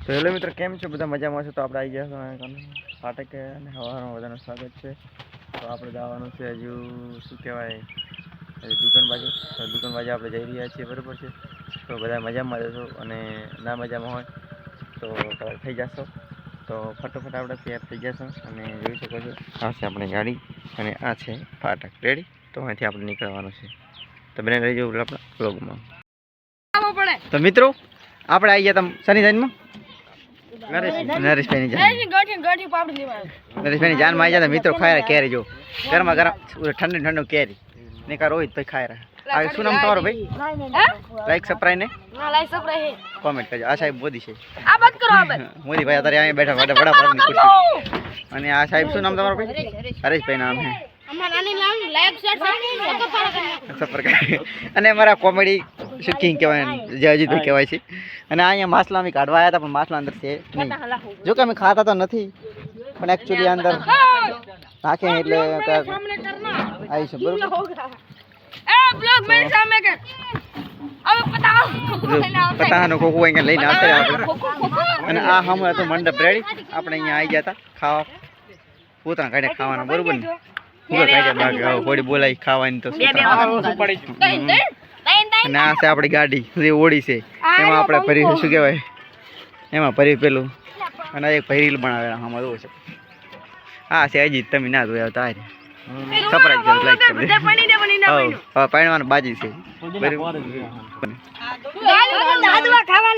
તો હેલો મિત્રો, કેમ છો બધા? મજામાં છો? તો આપણે આવી ગયા ફાટકે અને હવારમાં બધાનું સ્વાગત છે. તો આપણે જવાનું છે હજુ શું કહેવાય દુકાન બાજુ. તો દુકાન બાજુ આપણે જઈ રહ્યા છીએ, બરાબર છે. તો બધા મજામાં જશો અને ના મજામાં હોય તો થઈ જશો. તો ફટોફટ આપણે તૈયાર થઈ જશો અને જોઈ શકો છો આ છે આપણી ગાડી અને આ છે ફાટક. રેડી? તો અહીંથી આપણે નીકળવાનું છે. તો બને રહી જવું આપણા બ્લોગમાં. તો મિત્રો આપણે આવી ગયા તમે શનિ જાનમાં નરેશભાઈની જાન માં આવી જતા મિત્રો. ખાય કેરી જો ગરમા ગરમ ઠંડી ઠંડુ કેરી નિકા રોહિત ભાઈ ખાય રહ્યા. શું નામ તમારું ભાઈ? લાઈક સબસ્ક્રાઇબ ને કોમેન્ટ કરજો. આ સાહેબ મોદી છે. મોદી ભાઈ અત્યારે અહીંયા બેઠા વડાપ્રધાનની ખુરશી. અને આ સાહેબ શું નામ તમારું ભાઈ? હરેશભાઈ નામ છે. અને અમારા કોમેડી કિંગ કહેવાય જે અજીતભાઈ કહેવાય છે. અને અહીંયા માછલા અમે કાઢવા આવ્યા હતા પણ માછલા અંદર છે નહીં. જો કે અમે ખાતા તો નથી પણ એકચ્યુઅલી અંદર નાખે એટલે આવી છે. બરોબર, પતાનો ખોખું અહીંયા લઈને આવતા આપણે. અને આ હમ હતું મંડપ. રેડી? આપણે અહીંયા આવી ગયા હતા ખાવા પોતાના કાઢે ખાવાના. બરોબર ને? થોડી બોલાય ખાવાની તો. અને આ છે આપણી ગાડી જે ઓડી છે એમાં આપણે ભરી શું કહેવાય એમાં ભરી પેલું અને એક ભરીલ બનાવેલા આમાં જોવો છે. હા છે હજી તમે ના જોયા તો આજે સરપ્રાઈઝ કરો, લાઈક કરી દે. હા, પાણીવાનું બાજી છે.